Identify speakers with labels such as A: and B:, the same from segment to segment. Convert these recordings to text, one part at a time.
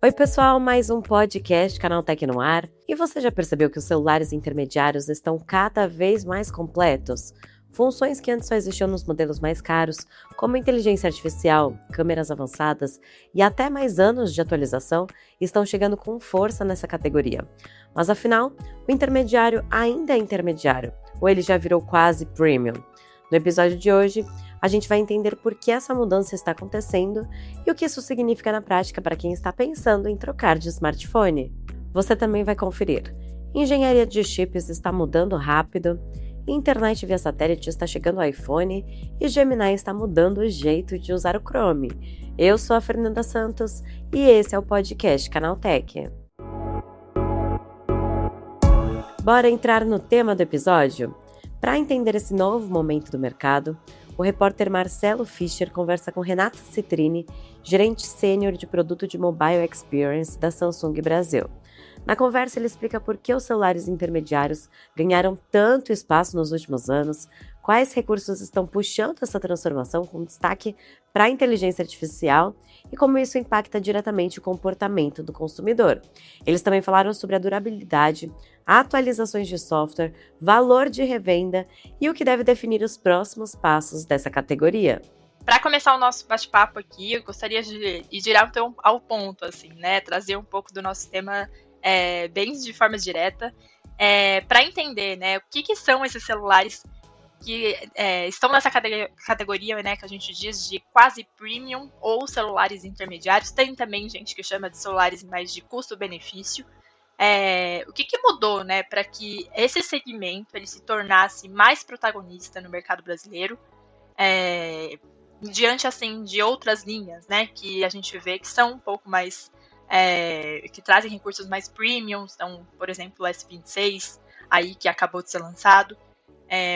A: Oi pessoal, mais um podcast Canaltech no ar. E você já percebeu que os celulares intermediários estão cada vez mais completos? Funções que antes só existiam nos modelos mais caros, como inteligência artificial, câmeras avançadas e até mais anos de atualização, estão chegando com força nessa categoria. Mas afinal, o intermediário ainda é intermediário, ou ele já virou quase premium? No episódio de hoje, a gente vai entender por que essa mudança está acontecendo e o que isso significa na prática para quem está pensando em trocar de smartphone. Você também vai conferir. Engenharia de chips está mudando rápido, internet via satélite está chegando ao iPhone e Gemini está mudando o jeito de usar o Chrome. Eu sou a Fernanda Santos e esse é o podcast Canaltech. Bora entrar no tema do episódio? Para entender esse novo momento do mercado, o repórter Marcelo Fischer conversa com Renata Citrini, gerente sênior de produto de Mobile Experience da Samsung Brasil. Na conversa, ele explica por que os celulares intermediários ganharam tanto espaço nos últimos anos, quais recursos estão puxando essa transformação com destaque para a inteligência artificial e como isso impacta diretamente o comportamento do consumidor. Eles também falaram sobre a durabilidade, atualizações de software, valor de revenda e o que deve definir os próximos passos dessa categoria.
B: Para começar o nosso bate-papo aqui, eu gostaria de ir direto ao ponto, assim, né? Trazer um pouco do nosso tema bem de forma direta, para entender, né, o que são esses celulares que estão nessa categoria, né, que a gente diz de quase premium ou celulares intermediários. Tem também gente que chama de celulares mais de custo-benefício. O que mudou, né, para que esse segmento ele se tornasse mais protagonista no mercado brasileiro, diante assim de outras linhas, né, que a gente vê que são um pouco mais que trazem recursos mais premium, então, por exemplo, o S26 aí que acabou de ser lançado.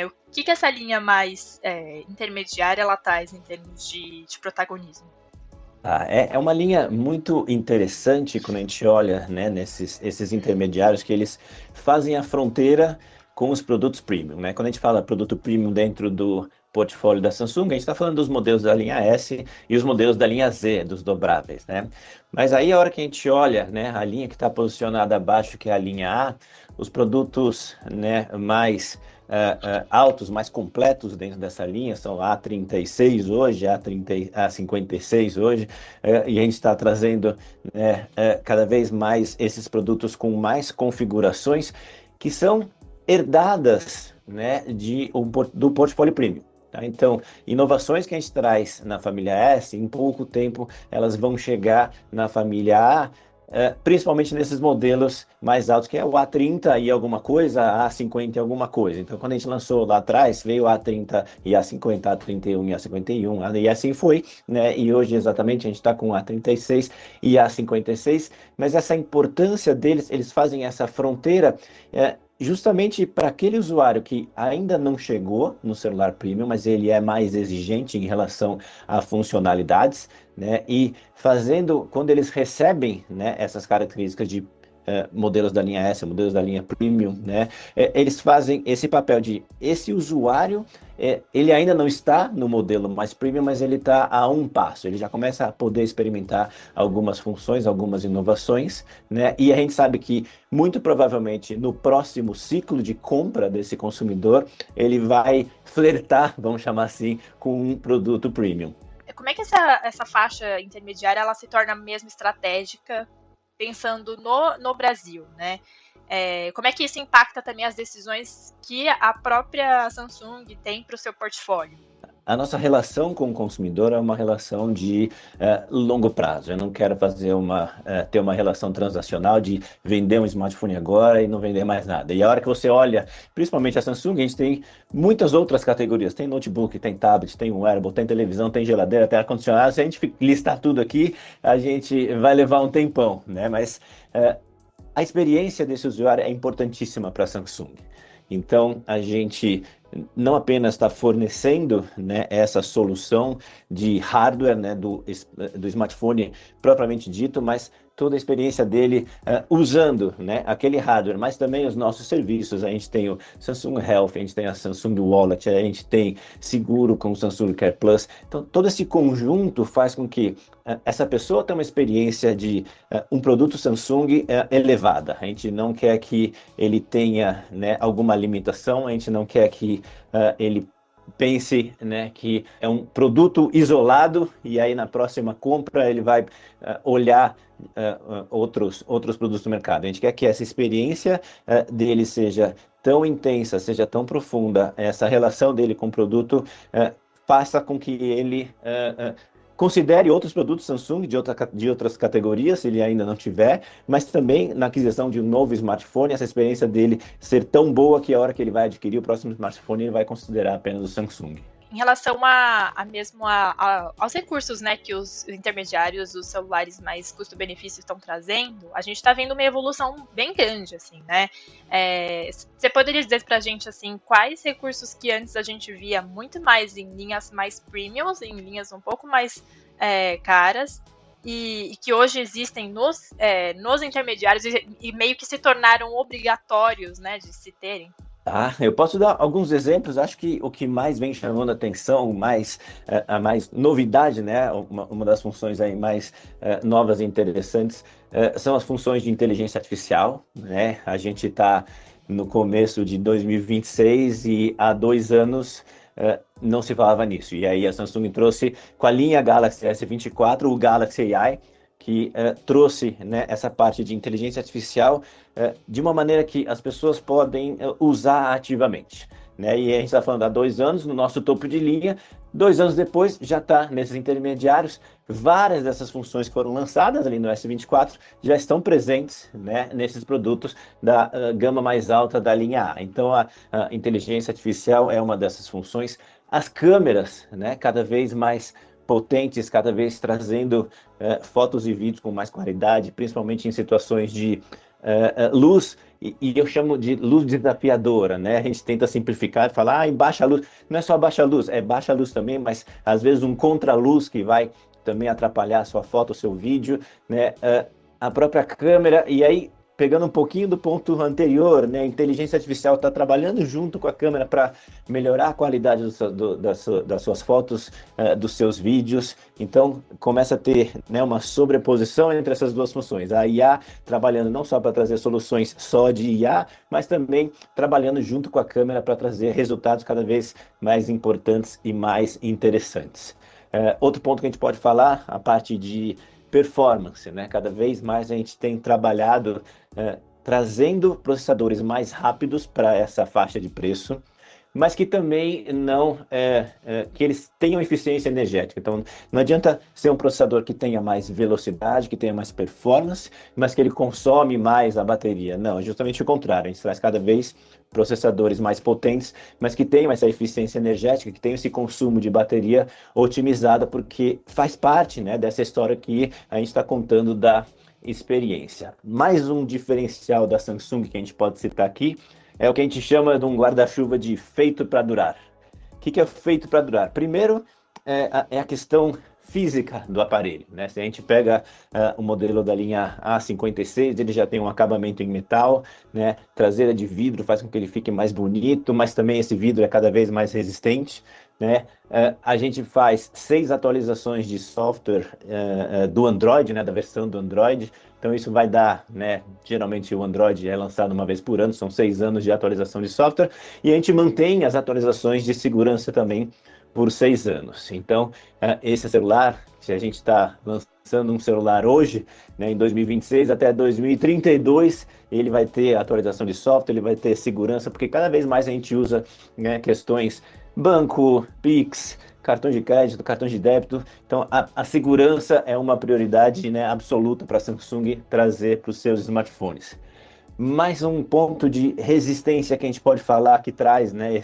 B: O que essa linha mais intermediária ela traz em termos de protagonismo?
C: É uma linha muito interessante quando a gente olha, né, esses intermediários que eles fazem a fronteira com os produtos premium, né? Quando a gente fala produto premium dentro do portfólio da Samsung, a gente está falando dos modelos da linha S e os modelos da linha Z, dos dobráveis, né? Mas aí a hora que a gente olha, né, a linha que está posicionada abaixo, que é a linha A, os produtos, né, mais altos, mais completos dentro dessa linha, são a A36 hoje, A56 hoje, e a gente está trazendo, né, cada vez mais esses produtos com mais configurações que são herdadas, né, do portfólio premium. Tá? Então, inovações que a gente traz na família S, em pouco tempo elas vão chegar na família A, principalmente nesses modelos mais altos, que é o A30 e alguma coisa, A50 e alguma coisa. Então, quando a gente lançou lá atrás, veio o A30 e A50, A31 e A51, e assim foi, né? E hoje, exatamente, a gente está com o A36 e A56, mas essa importância deles, eles fazem essa fronteira justamente para aquele usuário que ainda não chegou no celular premium, mas ele é mais exigente em relação a funcionalidades, né? E quando eles recebem, né, essas características de modelos da linha S, modelos da linha Premium, né? Eles fazem esse papel de esse usuário, ele ainda não está no modelo mais Premium, mas ele está a um passo, ele já começa a poder experimentar algumas funções, algumas inovações, né? E a gente sabe que, muito provavelmente, no próximo ciclo de compra desse consumidor, ele vai flertar, vamos chamar assim, com um produto Premium.
B: Como é que essa faixa intermediária ela se torna mesmo estratégica pensando no Brasil, né? Como é que isso impacta também as decisões que a própria Samsung tem para o seu portfólio?
C: A nossa relação com o consumidor é uma relação de longo prazo. Eu não quero ter uma relação transacional de vender um smartphone agora e não vender mais nada. E a hora que você olha, principalmente a Samsung, a gente tem muitas outras categorias. Tem notebook, tem tablet, tem wearable, tem televisão, tem geladeira, tem ar-condicionado. Se a gente listar tudo aqui, a gente vai levar um tempão, né? Mas a experiência desse usuário é importantíssima para a Samsung. Então, a gente não apenas está fornecendo, né, essa solução de hardware, né, do smartphone propriamente dito, mas toda a experiência dele usando, né, aquele hardware, mas também os nossos serviços. A gente tem o Samsung Health, a gente tem a Samsung Wallet, a gente tem seguro com o Samsung Care Plus. Então, todo esse conjunto faz com que essa pessoa tenha uma experiência de um produto Samsung elevada. A gente não quer que ele tenha, né, alguma limitação, a gente não quer que ele pense, né, que é um produto isolado e aí na próxima compra ele vai olhar outros produtos do mercado. A gente quer que essa experiência dele seja tão intensa, seja tão profunda, essa relação dele com o produto faça com que ele considere outros produtos Samsung de outras categorias, se ele ainda não tiver, mas também na aquisição de um novo smartphone, essa experiência dele ser tão boa que a hora que ele vai adquirir o próximo smartphone, ele vai considerar apenas o Samsung.
B: Em relação aos recursos, né, que os intermediários, os celulares mais custo-benefício estão trazendo, a gente está vendo uma evolução bem grande, assim, né? Você poderia dizer pra gente, assim, quais recursos que antes a gente via muito mais em linhas mais premiums, em linhas um pouco mais caras, e que hoje existem nos intermediários e meio que se tornaram obrigatórios, né, de se terem?
C: Eu posso dar alguns exemplos. Acho que o que mais vem chamando a atenção, a mais novidade, né? Uma das funções aí mais novas e interessantes são as funções de inteligência artificial, né? A gente está no começo de 2026 e há 2 anos não se falava nisso. E aí a Samsung trouxe com a linha Galaxy S24 o Galaxy AI, que trouxe, né, essa parte de inteligência artificial de uma maneira que as pessoas podem usar ativamente, né? E a gente está falando há 2 anos, no nosso topo de linha, 2 anos depois já está nesses intermediários. Várias dessas funções que foram lançadas ali no S24 já estão presentes, né, nesses produtos da gama mais alta da linha A. Então a inteligência artificial é uma dessas funções. As câmeras, né, cada vez mais potentes, cada vez trazendo fotos e vídeos com mais qualidade, principalmente em situações de luz, e eu chamo de luz desafiadora, né? A gente tenta simplificar e falar, em baixa luz, não é só baixa luz, é baixa luz também, mas às vezes um contraluz que vai também atrapalhar a sua foto, o seu vídeo, né? A própria câmera, e aí pegando um pouquinho do ponto anterior, né, a inteligência artificial está trabalhando junto com a câmera para melhorar a qualidade das suas fotos, dos seus vídeos. Então, começa a ter, né, uma sobreposição entre essas duas funções. A IA trabalhando não só para trazer soluções só de IA, mas também trabalhando junto com a câmera para trazer resultados cada vez mais importantes e mais interessantes. Outro ponto que a gente pode falar, a parte de performance, né? Cada vez mais a gente tem trabalhado trazendo processadores mais rápidos para essa faixa de preço, mas que também não que eles tenham eficiência energética. Então, não adianta ser um processador que tenha mais velocidade, que tenha mais performance, mas que ele consome mais a bateria. Não, é justamente o contrário. A gente traz cada vez processadores mais potentes, mas que tenham essa eficiência energética, que tenham esse consumo de bateria otimizado, porque faz parte, né, dessa história que a gente está contando da experiência. Mais um diferencial da Samsung que a gente pode citar aqui é o que a gente chama de um guarda-chuva de feito para durar. O que é feito para durar? Primeiro, é a questão física do aparelho, né? Se a gente pega o modelo da linha A56, ele já tem um acabamento em metal, né? Traseira de vidro faz com que ele fique mais bonito, mas também esse vidro é cada vez mais resistente, né? A gente faz 6 atualizações de software do Android, né? Da versão do Android. Então isso vai dar, né? Geralmente o Android é lançado uma vez por ano, são 6 anos de atualização de software, e a gente mantém as atualizações de segurança também por 6 anos. Então, esse celular, se a gente está lançando um celular hoje, né, em 2026 até 2032, ele vai ter atualização de software, ele vai ter segurança, porque cada vez mais a gente usa, né, questões banco, Pix, cartão de crédito, cartão de débito. Então, a segurança é uma prioridade, né, absoluta para a Samsung trazer para os seus smartphones. Mais um ponto de resistência que a gente pode falar que traz, né,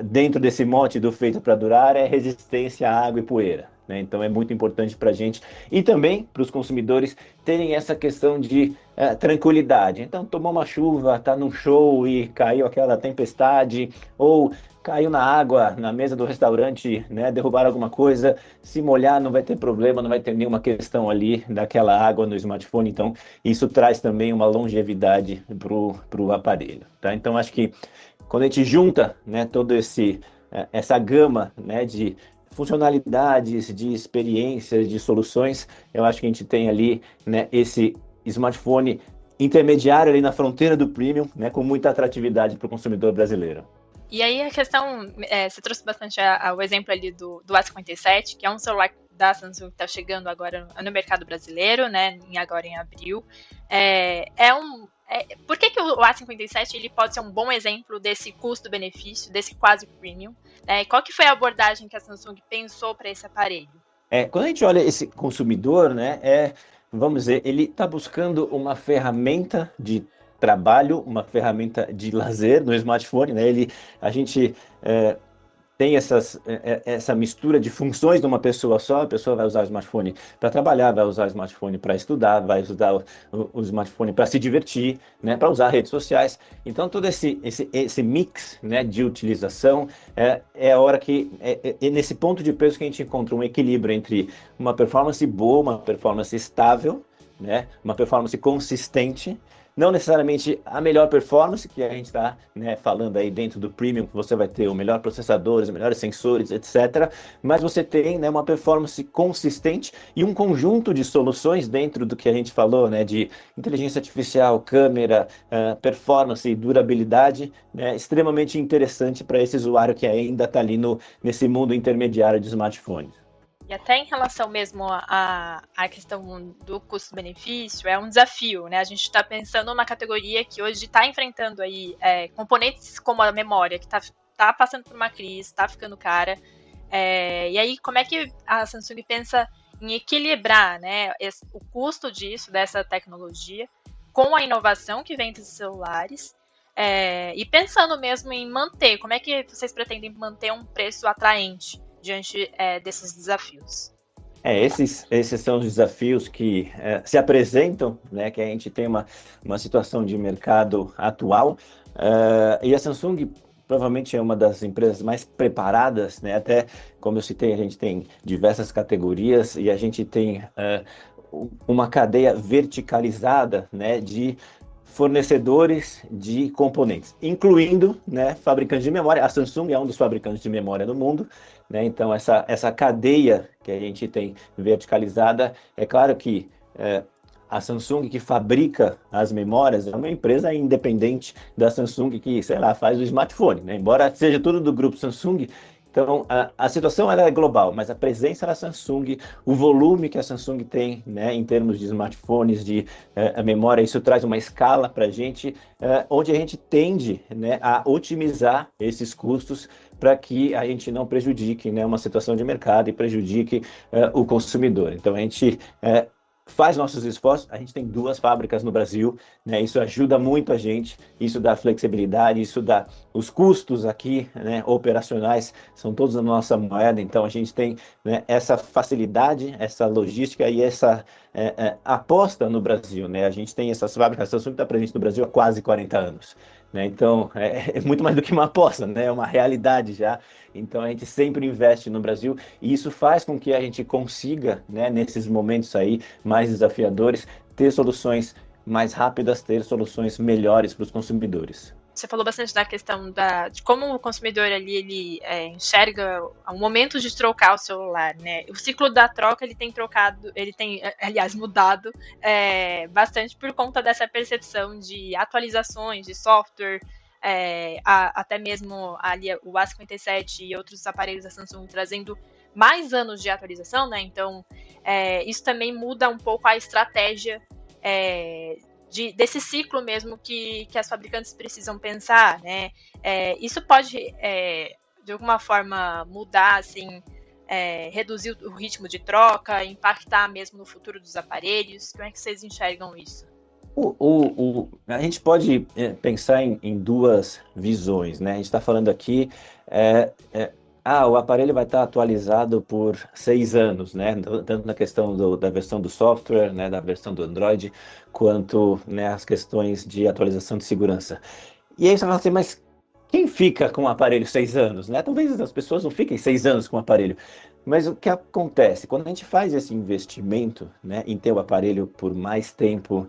C: dentro desse mote do feito para durar, é resistência à água e poeira, né? Então é muito importante para a gente e também para os consumidores terem essa questão de tranquilidade. Então tomou uma chuva, está num show e caiu aquela tempestade, ou caiu na água, na mesa do restaurante, né, derrubaram alguma coisa, se molhar não vai ter problema, não vai ter nenhuma questão ali daquela água no smartphone, então isso traz também uma longevidade para o aparelho, tá? Então acho que quando a gente junta, né, essa gama, né, de funcionalidades, de experiências, de soluções, eu acho que a gente tem ali, né, esse smartphone intermediário ali na fronteira do premium, né, com muita atratividade para o consumidor brasileiro.
B: E aí a questão, você trouxe bastante o exemplo ali do A57, que é um celular da Samsung que está chegando agora no mercado brasileiro, né, agora em abril. Por que o A57 ele pode ser um bom exemplo desse custo-benefício, desse quase premium? Né? Qual que foi a abordagem que a Samsung pensou para esse aparelho?
C: Quando a gente olha esse consumidor, né, vamos dizer, ele está buscando uma ferramenta de trabalho, uma ferramenta de lazer no smartphone, né? A gente tem essa mistura de funções de uma pessoa só. A pessoa vai usar o smartphone para trabalhar, vai usar o smartphone para estudar, vai usar o smartphone para se divertir, né, para usar redes sociais. Então, todo esse mix, né, de utilização é a hora que, nesse ponto de preço que a gente encontra um equilíbrio entre uma performance boa, uma performance estável, né, uma performance consistente. Não necessariamente a melhor performance, que a gente está, né, falando aí dentro do Premium, que você vai ter o melhor processador, os melhores sensores, etc. Mas você tem, né, uma performance consistente e um conjunto de soluções dentro do que a gente falou, né, de inteligência artificial, câmera, performance e durabilidade, né, extremamente interessante para esse usuário que ainda está ali nesse mundo intermediário de smartphones.
B: E até em relação mesmo à questão do custo-benefício, é um desafio, né? A gente está pensando numa categoria que hoje está enfrentando aí componentes como a memória, que está passando por uma crise, está ficando cara. E aí, como é que a Samsung pensa em equilibrar, né, o custo dessa tecnologia, com a inovação que vem desses celulares? E pensando mesmo em manter, como é que vocês pretendem manter um preço atraente diante desses desafios?
C: Esses são os desafios que se apresentam, né, que a gente tem uma situação de mercado atual, e a Samsung provavelmente é uma das empresas mais preparadas, né, até como eu citei, a gente tem diversas categorias e a gente tem uma cadeia verticalizada, né, de fornecedores de componentes, incluindo, né, fabricantes de memória. A Samsung é um dos fabricantes de memória no mundo, né? Então essa cadeia que a gente tem verticalizada, é claro que a Samsung que fabrica as memórias é uma empresa independente da Samsung que, sei lá, faz o smartphone, né? Embora seja tudo do grupo Samsung. Então, a situação ela é global, mas a presença da Samsung, o volume que a Samsung tem, né, em termos de smartphones, de memória, isso traz uma escala para a gente, onde a gente tende, né, a otimizar esses custos para que a gente não prejudique, né, uma situação de mercado e prejudique o consumidor. Então, a gente faz nossos esforços. A gente tem 2 fábricas no Brasil, né? Isso ajuda muito a gente, isso dá flexibilidade, isso dá os custos aqui, né, operacionais, são todos na nossa moeda, então a gente tem, né, essa facilidade, essa logística e essa aposta no Brasil, né? A gente tem essas fábricas, a Samsung está presente no Brasil há quase 40 anos. Né? Então, é muito mais do que uma aposta, né? É uma realidade já. Então, a gente sempre investe no Brasil e isso faz com que a gente consiga, né, nesses momentos aí mais desafiadores, ter soluções mais rápidas, ter soluções melhores para os consumidores.
B: Você falou bastante da questão de como o consumidor ali ele enxerga o momento de trocar o celular, né? O ciclo da troca ele tem aliás, mudado bastante por conta dessa percepção de atualizações de software, até mesmo ali o A57 e outros aparelhos da Samsung trazendo mais anos de atualização, né? Então, isso também muda um pouco a estratégia desse ciclo mesmo que as fabricantes precisam pensar, né? Isso pode, de alguma forma, mudar, assim, reduzir o ritmo de troca, impactar mesmo no futuro dos aparelhos? Como é que vocês enxergam isso?
C: A gente pode pensar em 2 visões, né? A gente está falando aqui, o aparelho vai estar atualizado por 6 anos, né? Tanto na questão da versão do software, né, da versão do Android, quanto, né, as questões de atualização de segurança. E aí você fala assim, mas quem fica com o aparelho 6 anos, né? Talvez as pessoas não fiquem 6 anos com o aparelho. Mas o que acontece? Quando a gente faz esse investimento, né, em ter o aparelho por mais tempo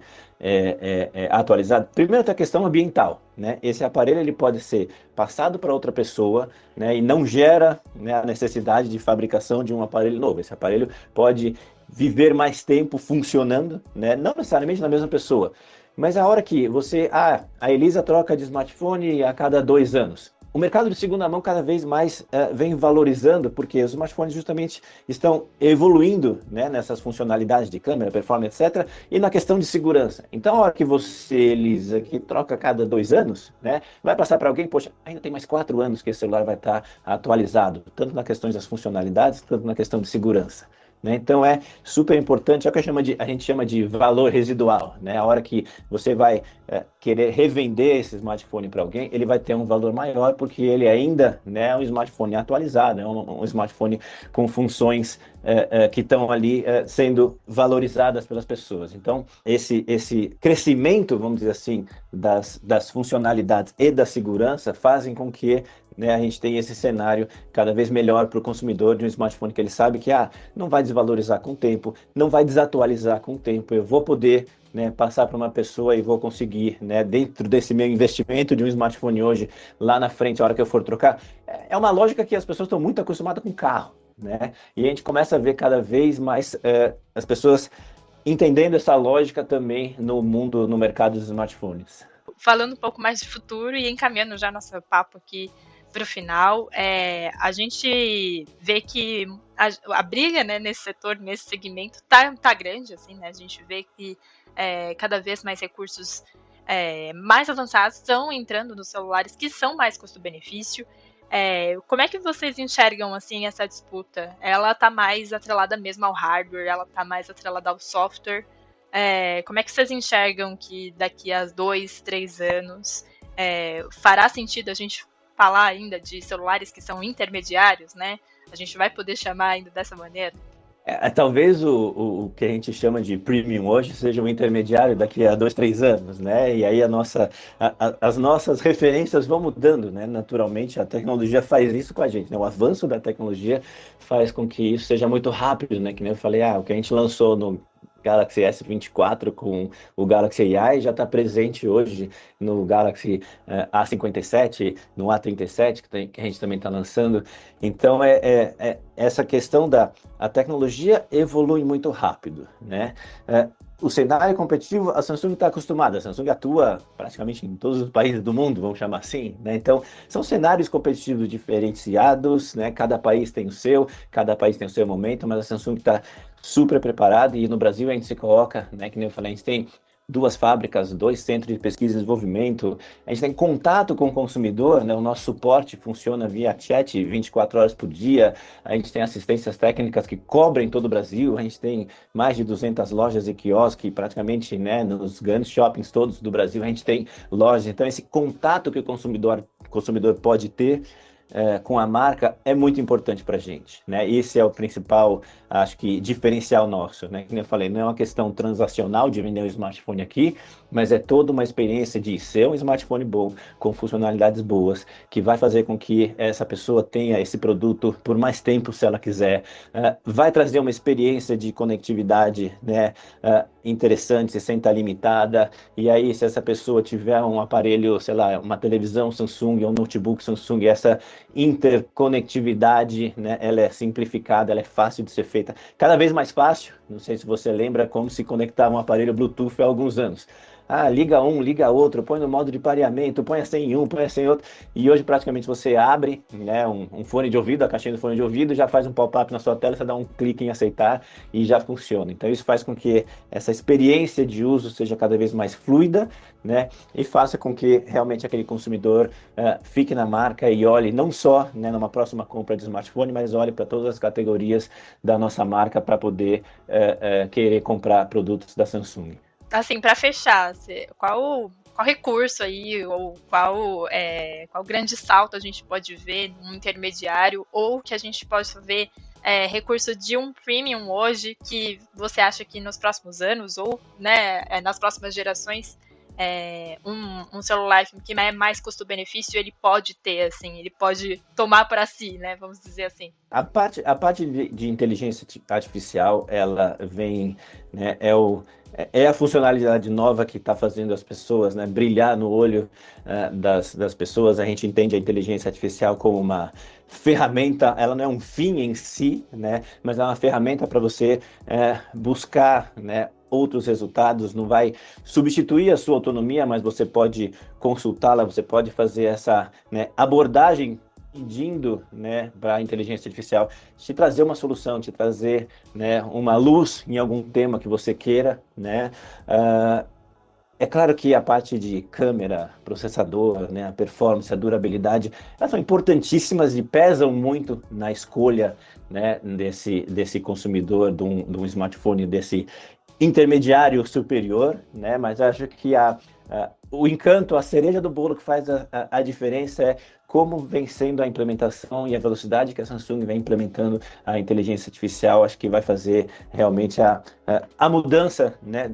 C: atualizado, primeiro tem a questão ambiental, né? Esse aparelho ele pode ser passado para outra pessoa, né, e não gera, né, a necessidade de fabricação de um aparelho novo. Esse aparelho pode viver mais tempo funcionando, né, não necessariamente na mesma pessoa. Mas a hora que a Elisa troca de smartphone a cada 2 anos. O mercado de segunda mão cada vez mais vem valorizando, porque os smartphones justamente estão evoluindo, né, nessas funcionalidades de câmera, performance, etc., e na questão de segurança. Então, a hora que você, Elisa, que troca a cada 2 anos, né, vai passar para alguém, poxa, ainda tem mais 4 anos que esse celular vai estar atualizado, tanto na questão das funcionalidades, tanto na questão de segurança. Né? Então é super importante, é o que a gente chama de valor residual. Né? A hora que você vai querer revender esse smartphone para alguém, ele vai ter um valor maior, porque ele ainda, né, é um smartphone atualizado, é um smartphone com funções que estão ali sendo valorizadas pelas pessoas. Então, esse crescimento, vamos dizer assim, das funcionalidades e da segurança fazem com que, né, a gente tenha esse cenário cada vez melhor para o consumidor de um smartphone que ele sabe que não vai desvalorizar com o tempo, não vai desatualizar com o tempo, eu vou poder, né, passar para uma pessoa e vou conseguir, né, dentro desse meu investimento de um smartphone hoje, lá na frente, a hora que eu for trocar. É uma lógica que as pessoas estão muito acostumadas com carro, né? E a gente começa a ver cada vez mais as pessoas entendendo essa lógica também no mundo, no mercado dos smartphones.
B: Falando um pouco mais de futuro e encaminhando já nosso papo aqui para o final, a gente vê que a briga, né, nesse setor, nesse segmento, tá grande, assim, né? A gente vê que cada vez mais recursos mais avançados estão entrando nos celulares que são mais custo-benefício. Como é que vocês enxergam, assim, essa disputa? Ela tá mais atrelada mesmo ao hardware? Ela tá mais atrelada ao software? Como é que vocês enxergam que daqui a 2, 3 anos fará sentido a gente falar ainda de celulares que são intermediários, né? A gente vai poder chamar ainda dessa maneira?
C: Talvez o que a gente chama de premium hoje seja um intermediário daqui a 2, 3 anos, né? E aí as nossas referências vão mudando, né? Naturalmente, a tecnologia faz isso com a gente, né? O avanço da tecnologia faz com que isso seja muito rápido, né? Que nem eu falei, o que a gente lançou no Galaxy S24 com o Galaxy AI já está presente hoje no Galaxy A57, no A37, que a gente também está lançando. Então, essa questão a tecnologia evolui muito rápido, né? O cenário competitivo, a Samsung está acostumada. A Samsung atua praticamente em todos os países do mundo, vamos chamar assim, né? Então, são cenários competitivos diferenciados, né? Cada país tem o seu momento, mas a Samsung está super preparada e no Brasil a gente se coloca, né? Que nem eu falei, a gente tem 2 fábricas, 2 centros de pesquisa e desenvolvimento, a gente tem contato com o consumidor, né? O nosso suporte funciona via chat 24 horas por dia, a gente tem assistências técnicas que cobrem todo o Brasil, a gente tem mais de 200 lojas e quiosques praticamente, né, nos grandes shoppings todos do Brasil, a gente tem lojas, então esse contato que o consumidor pode ter com a marca é muito importante para a gente, né? Esse é o principal, acho que, diferencial nosso, né? Como eu falei, não é uma questão transacional de vender um smartphone aqui, mas é toda uma experiência de ser um smartphone bom, com funcionalidades boas, que vai fazer com que essa pessoa tenha esse produto por mais tempo, se ela quiser, vai trazer uma experiência de conectividade, né, interessante, sem estar limitada, e aí se essa pessoa tiver um aparelho, sei lá, uma televisão Samsung ou um notebook Samsung, essa interconectividade, né, ela é simplificada, ela é fácil de ser feita, cada vez mais fácil. Não sei se você lembra como se conectava um aparelho Bluetooth há alguns anos. Liga um, liga outro, põe no modo de pareamento, põe sem um, põe sem outro. E hoje praticamente você abre, né, um fone de ouvido, a caixinha do fone de ouvido, já faz um pop-up na sua tela, você dá um clique em aceitar e já funciona. Então isso faz com que essa experiência de uso seja cada vez mais fluida, né, e faça com que realmente aquele consumidor fique na marca e olhe não só, né, numa próxima compra de smartphone, mas olhe para todas as categorias da nossa marca para poder querer comprar produtos da Samsung.
B: Assim, para fechar, qual recurso aí, ou qual grande salto a gente pode ver num intermediário, ou que a gente possa ver recurso de um premium hoje, que você acha que nos próximos anos, ou, né, nas próximas gerações, um celular que é mais custo-benefício, ele pode ter, assim, ele pode tomar para si, né? Vamos dizer assim.
C: A parte de inteligência artificial, ela vem, né, é a funcionalidade nova que está fazendo as pessoas, né, brilhar no olho das pessoas. A gente entende a inteligência artificial como uma ferramenta, ela não é um fim em si, né, mas é uma ferramenta para você buscar, né, outros resultados. Não vai substituir a sua autonomia, mas você pode consultá-la, você pode fazer essa, né, abordagem pedindo, né, para a inteligência artificial te trazer uma solução, te trazer, né, uma luz em algum tema que você queira, né. É claro que a parte de câmera, processador, né, a performance, a durabilidade, elas são importantíssimas e pesam muito na escolha, né, desse consumidor de um smartphone, desse intermediário superior, né, mas acho que o encanto, a cereja do bolo que faz a diferença é como vem sendo a implementação e a velocidade que a Samsung vem implementando a inteligência artificial. Acho que vai fazer realmente a mudança, né,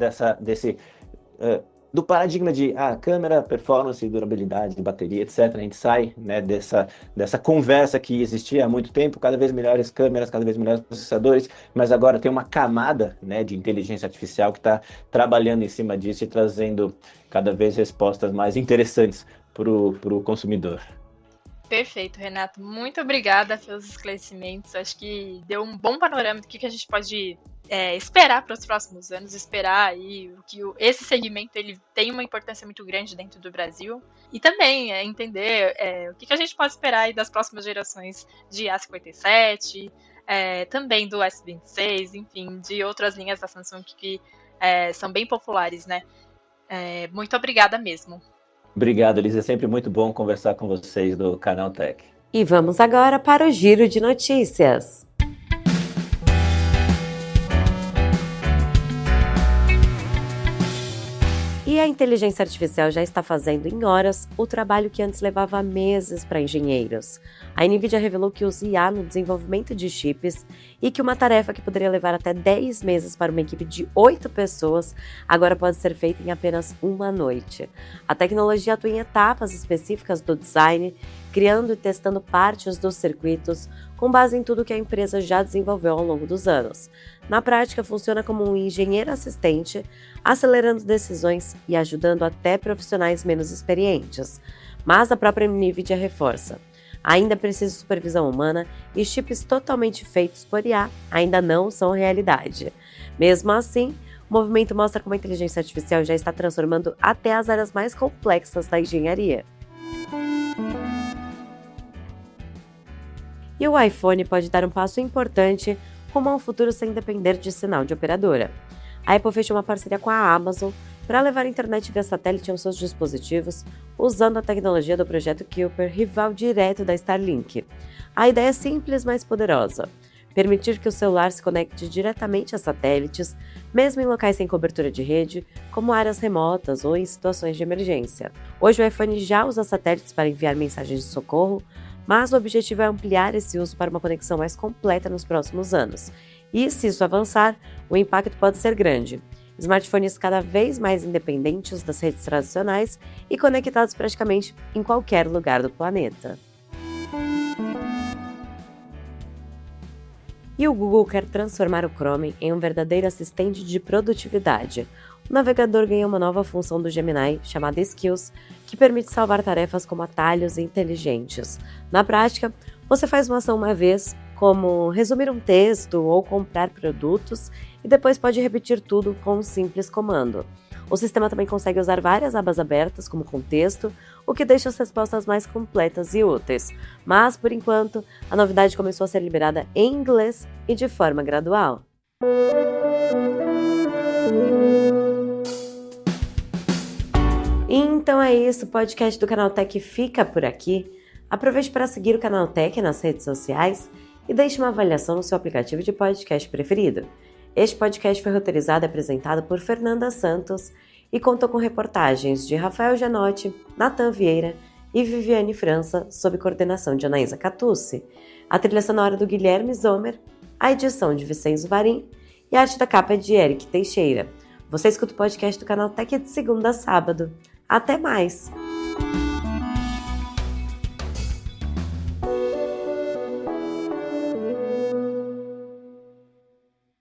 C: do paradigma de câmera, performance, durabilidade, bateria, etc. A gente sai, né, dessa conversa que existia há muito tempo, cada vez melhores câmeras, cada vez melhores processadores, mas agora tem uma camada, né, de inteligência artificial que está trabalhando em cima disso e trazendo cada vez respostas mais interessantes para o consumidor.
B: Perfeito, Renato. Muito obrigada pelos esclarecimentos. Acho que deu um bom panorama do que a gente pode esperar para os próximos anos, esperar aí que esse segmento ele tem uma importância muito grande dentro do Brasil e também entender o que a gente pode esperar aí das próximas gerações de A57, também do S26, enfim, de outras linhas da Samsung que são bem populares, né? Muito obrigada mesmo.
C: Obrigado, Elisa. É sempre muito bom conversar com vocês do Canal Tech.
A: E vamos agora para o Giro de Notícias. E a inteligência artificial já está fazendo em horas o trabalho que antes levava meses para engenheiros. A NVIDIA revelou que usa IA no desenvolvimento de chips e que uma tarefa que poderia levar até 10 meses para uma equipe de 8 pessoas agora pode ser feita em apenas uma noite. A tecnologia atua em etapas específicas do design, criando e testando partes dos circuitos com base em tudo que a empresa já desenvolveu ao longo dos anos. Na prática, funciona como um engenheiro assistente, acelerando decisões e ajudando até profissionais menos experientes. Mas a própria NVIDIA reforça: ainda é preciso supervisão humana e chips totalmente feitos por IA ainda não são realidade. Mesmo assim, o movimento mostra como a inteligência artificial já está transformando até as áreas mais complexas da engenharia. E o iPhone pode dar um passo importante rumo a um futuro sem depender de sinal de operadora. A Apple fechou uma parceria com a Amazon para levar a internet via satélite aos seus dispositivos, usando a tecnologia do projeto Kuiper, rival direto da Starlink. A ideia é simples, mas poderosa: permitir que o celular se conecte diretamente a satélites, mesmo em locais sem cobertura de rede, como áreas remotas ou em situações de emergência. Hoje o iPhone já usa satélites para enviar mensagens de socorro, mas o objetivo é ampliar esse uso para uma conexão mais completa nos próximos anos. E, se isso avançar, o impacto pode ser grande. Smartphones cada vez mais independentes das redes tradicionais e conectados praticamente em qualquer lugar do planeta. E o Google quer transformar o Chrome em um verdadeiro assistente de produtividade. O navegador ganhou uma nova função do Gemini, chamada Skills, que permite salvar tarefas como atalhos inteligentes. Na prática, você faz uma ação uma vez, como resumir um texto ou comprar produtos, e depois pode repetir tudo com um simples comando. O sistema também consegue usar várias abas abertas como contexto, o que deixa as respostas mais completas e úteis. Mas, por enquanto, a novidade começou a ser liberada em inglês e de forma gradual. Então é isso, o podcast do Canal Tech fica por aqui. Aproveite para seguir o Canal Tech nas redes sociais e deixe uma avaliação no seu aplicativo de podcast preferido. Este podcast foi roteirizado e apresentado por Fernanda Santos e contou com reportagens de Rafael Janotti, Nathan Vieira e Viviane França, sob coordenação de Anaísa Catucci, a trilha sonora do Guilherme Zomer, a edição de Vicenzo Varim e a arte da capa é de Eric Teixeira. Você escuta o podcast do Canal Tech de segunda a sábado. Até mais!